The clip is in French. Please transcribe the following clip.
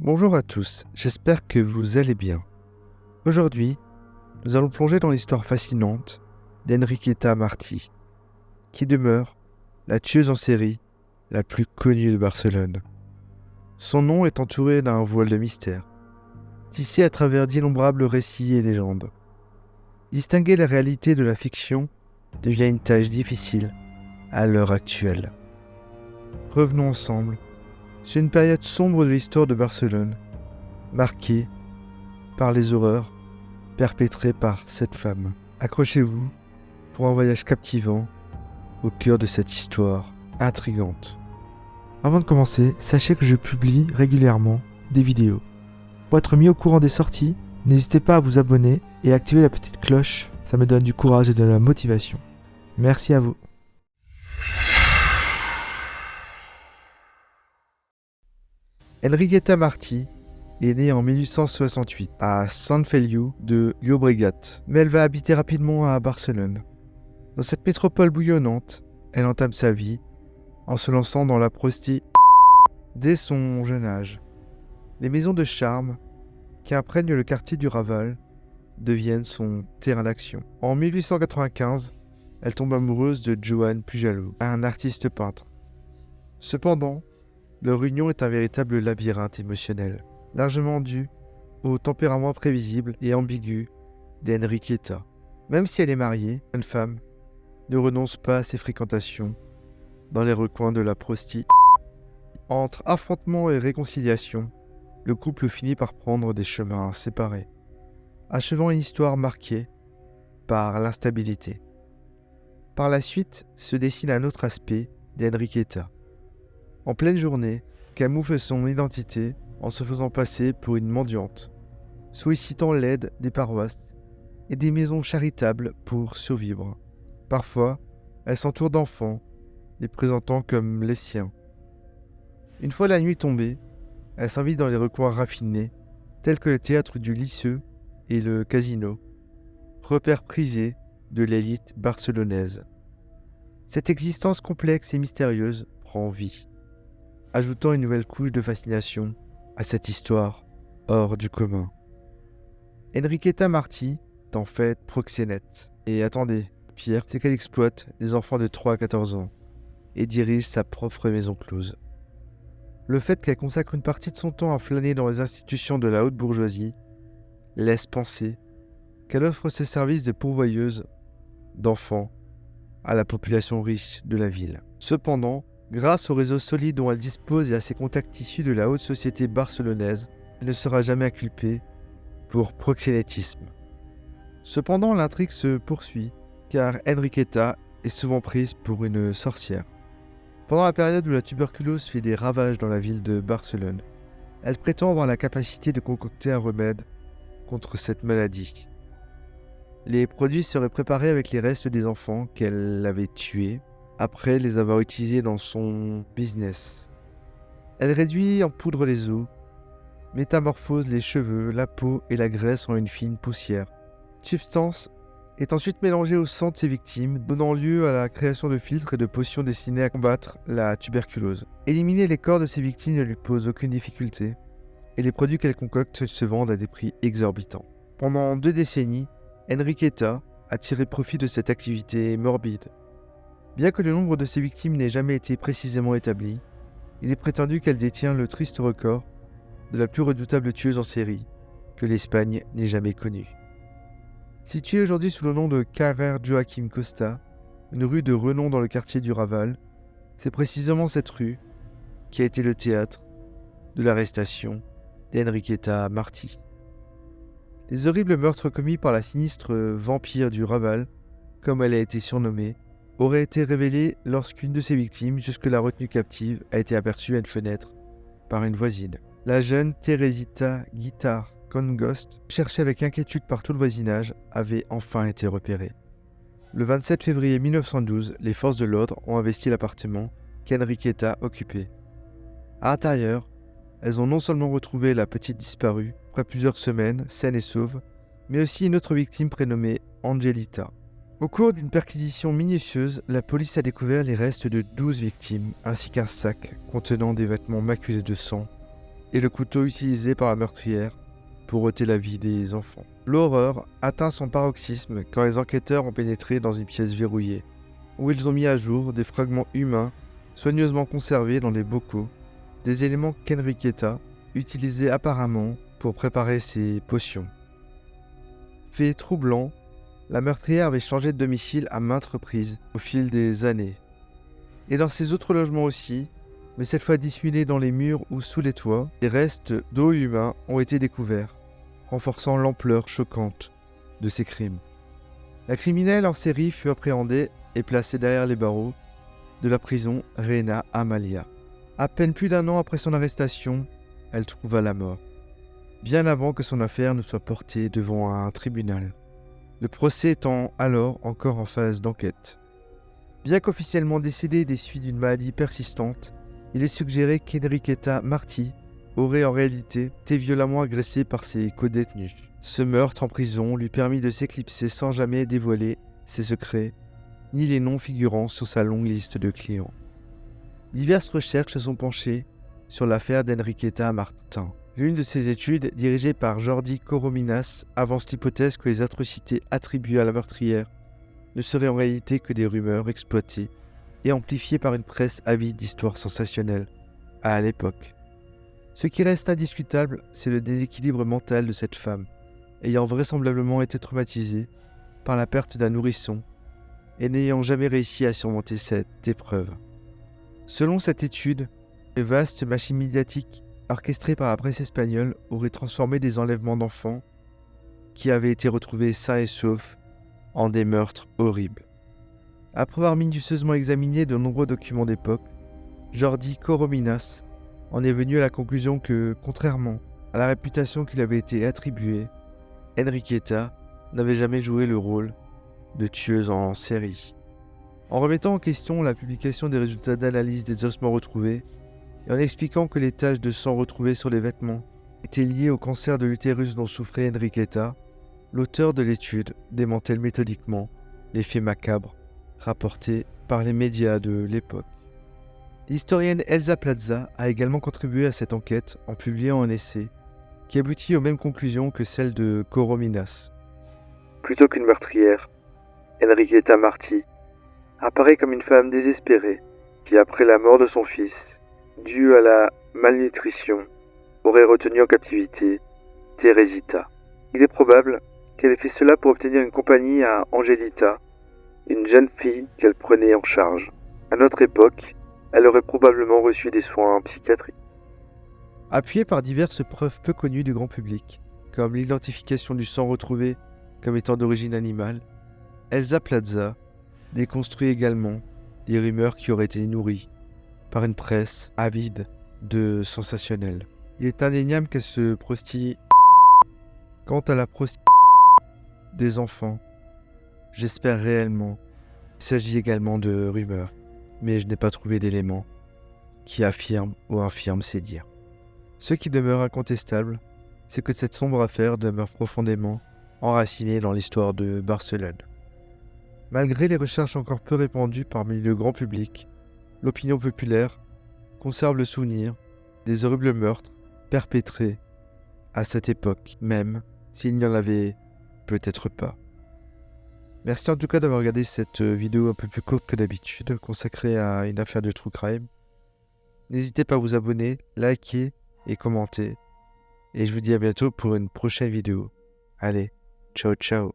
Bonjour à tous, j'espère que vous allez bien. Aujourd'hui, nous allons plonger dans l'histoire fascinante d'Enriqueta Martí, qui demeure la tueuse en série la plus connue de Barcelone. Son nom est entouré d'un voile de mystère, tissé à travers d'innombrables récits et légendes. Distinguer la réalité de la fiction devient une tâche difficile à l'heure actuelle. Revenons ensemble sur une période sombre de l'histoire de Barcelone, marquée par les horreurs perpétrées par cette femme. Accrochez-vous pour un voyage captivant au cœur de cette histoire intrigante. Avant de commencer, sachez que je publie régulièrement des vidéos. Pour être mis au courant des sorties, n'hésitez pas à vous abonner et à activer la petite cloche, ça me donne du courage et de la motivation. Merci à vous. Enriqueta Martí est née en 1868 à Sant Feliu de Llobregat, mais elle va habiter rapidement à Barcelone. Dans cette métropole bouillonnante, elle entame sa vie en se lançant dans la prostitution dès son jeune âge. Les maisons de charme qui imprègnent le quartier du Raval deviennent son terrain d'action. En 1895, elle tombe amoureuse de Joan Pujalo, un artiste peintre. Cependant, leur union est un véritable labyrinthe émotionnel, largement dû au tempérament imprévisible et ambigu d'Enriqueta. Même si elle est mariée, une femme ne renonce pas à ses fréquentations dans les recoins de la prostitution. Entre affrontement et réconciliation, le couple finit par prendre des chemins séparés, achevant une histoire marquée par l'instabilité. Par la suite se dessine un autre aspect d'Enriqueta. En pleine journée, camoufle son identité en se faisant passer pour une mendiante, sollicitant l'aide des paroisses et des maisons charitables pour survivre. Parfois, elle s'entoure d'enfants, les présentant comme les siens. Une fois la nuit tombée, elle s'invite dans les recoins raffinés, tels que le théâtre du Liceu et le casino, repères prisés de l'élite barcelonaise. Cette existence complexe et mystérieuse prend vie, ajoutant une nouvelle couche de fascination à cette histoire hors du commun. Enriqueta Martí est en fait proxénète. Et attendez, pire, c'est qu'elle exploite des enfants de 3 à 14 ans et dirige sa propre maison close. Le fait qu'elle consacre une partie de son temps à flâner dans les institutions de la haute bourgeoisie laisse penser qu'elle offre ses services de pourvoyeuse d'enfants à la population riche de la ville. Cependant, grâce au réseau solide dont elle dispose et à ses contacts issus de la haute société barcelonaise, elle ne sera jamais inculpée pour proxénétisme. Cependant, l'intrigue se poursuit, car Enriqueta est souvent prise pour une sorcière. Pendant la période où la tuberculose fait des ravages dans la ville de Barcelone, elle prétend avoir la capacité de concocter un remède contre cette maladie. Les produits seraient préparés avec les restes des enfants qu'elle avait tués après les avoir utilisés dans son business. Elle réduit en poudre les os, métamorphose les cheveux, la peau et la graisse en une fine poussière. Substance est ensuite mélangée au sang de ses victimes, donnant lieu à la création de filtres et de potions destinées à combattre la tuberculose. Éliminer les corps de ses victimes ne lui pose aucune difficulté, et les produits qu'elle concocte se vendent à des prix exorbitants. Pendant 2 décennies, Enriqueta a tiré profit de cette activité morbide. Bien que le nombre de ses victimes n'ait jamais été précisément établi, il est prétendu qu'elle détient le triste record de la plus redoutable tueuse en série que l'Espagne n'ait jamais connue. Située aujourd'hui sous le nom de Carrer Joaquim Costa, une rue de renom dans le quartier du Raval, c'est précisément cette rue qui a été le théâtre de l'arrestation d'Enriqueta Martí. Les horribles meurtres commis par la sinistre vampire du Raval, comme elle a été surnommée, auraient été révélés lorsqu'une de ses victimes, jusque-là retenue captive, a été aperçue à une fenêtre par une voisine. La jeune Teresita Guitar Congost, cherchée avec inquiétude par tout le voisinage, avait enfin été repérée. Le 27 février 1912, les forces de l'ordre ont investi l'appartement qu'Enriqueta occupait. À l'intérieur, elles ont non seulement retrouvé la petite disparue, après plusieurs semaines, saine et sauve, mais aussi une autre victime prénommée Angelita. Au cours d'une perquisition minutieuse, la police a découvert les restes de 12 victimes, ainsi qu'un sac contenant des vêtements maculés de sang et le couteau utilisé par la meurtrière pour ôter la vie des enfants. L'horreur atteint son paroxysme quand les enquêteurs ont pénétré dans une pièce verrouillée, où ils ont mis à jour des fragments humains soigneusement conservés dans des bocaux, des éléments qu'Enriqueta utilisait apparemment pour préparer ses potions. Fait troublant, la meurtrière avait changé de domicile à maintes reprises au fil des années. Et dans ses autres logements aussi, mais cette fois dissimulés dans les murs ou sous les toits, les restes d'os humains ont été découverts, renforçant l'ampleur choquante de ces crimes. La criminelle en série fut appréhendée et placée derrière les barreaux de la prison Reina Amalia. À peine plus d'1 an après son arrestation, elle trouva la mort, bien avant que son affaire ne soit portée devant un tribunal. Le procès étant alors encore en phase d'enquête. Bien qu'officiellement décédée des suites d'une maladie persistante, il est suggéré qu'Enriqueta Martí aurait en réalité été violemment agressée par ses codétenus. Ce meurtre en prison lui permit de s'éclipser sans jamais dévoiler ses secrets, ni les noms figurant sur sa longue liste de clients. Diverses recherches se sont penchées sur l'affaire d'Enriqueta Martín. L'une de ces études, dirigée par Jordi Corominas, avance l'hypothèse que les atrocités attribuées à la meurtrière ne seraient en réalité que des rumeurs exploitées et amplifiées par une presse avide d'histoires sensationnelles à l'époque. Ce qui reste indiscutable, c'est le déséquilibre mental de cette femme, ayant vraisemblablement été traumatisée par la perte d'un nourrisson et n'ayant jamais réussi à surmonter cette épreuve. Selon cette étude, une vaste machine médiatique orchestrée par la presse espagnole aurait transformé des enlèvements d'enfants qui avaient été retrouvés sains et saufs en des meurtres horribles. Après avoir minutieusement examiné de nombreux documents d'époque, Jordi Corominas en est venu à la conclusion que, contrairement à la réputation qui lui avait été attribuée, Enriqueta n'avait jamais joué le rôle de tueuse en série. En remettant en question la publication des résultats d'analyse des ossements retrouvés et en expliquant que les taches de sang retrouvées sur les vêtements étaient liées au cancer de l'utérus dont souffrait Enriqueta, l'auteur de l'étude démantèle méthodiquement les faits macabres rapportés par les médias de l'époque. L'historienne Elsa Plaza a également contribué à cette enquête en publiant un essai qui aboutit aux mêmes conclusions que celles de Corominas. Plutôt qu'une meurtrière, Enriqueta Martí apparaît comme une femme désespérée qui, après la mort de son fils, due à la malnutrition, aurait retenu en captivité Teresita. Il est probable qu'elle ait fait cela pour obtenir une compagnie à Angelita, une jeune fille qu'elle prenait en charge. À notre époque, elle aurait probablement reçu des soins psychiatriques. Appuyée par diverses preuves peu connues du grand public, comme l'identification du sang retrouvé comme étant d'origine animale, Elsa Plaza déconstruit également des rumeurs qui auraient été nourries par une presse avide de sensationnel. Il est indéniable qu'elle se prostitue. Quant à la prostitution des enfants, j'espère réellement qu'il s'agit également de rumeurs, mais je n'ai pas trouvé d'éléments qui affirment ou infirment ces dires. Ce qui demeure incontestable, c'est que cette sombre affaire demeure profondément enracinée dans l'histoire de Barcelone. Malgré les recherches encore peu répandues parmi le grand public, l'opinion populaire conserve le souvenir des horribles meurtres perpétrés à cette époque, même s'il n'y en avait peut-être pas. Merci en tout cas d'avoir regardé cette vidéo un peu plus courte que d'habitude, consacrée à une affaire de true crime. N'hésitez pas à vous abonner, liker et commenter. Et je vous dis à bientôt pour une prochaine vidéo. Allez, ciao ciao.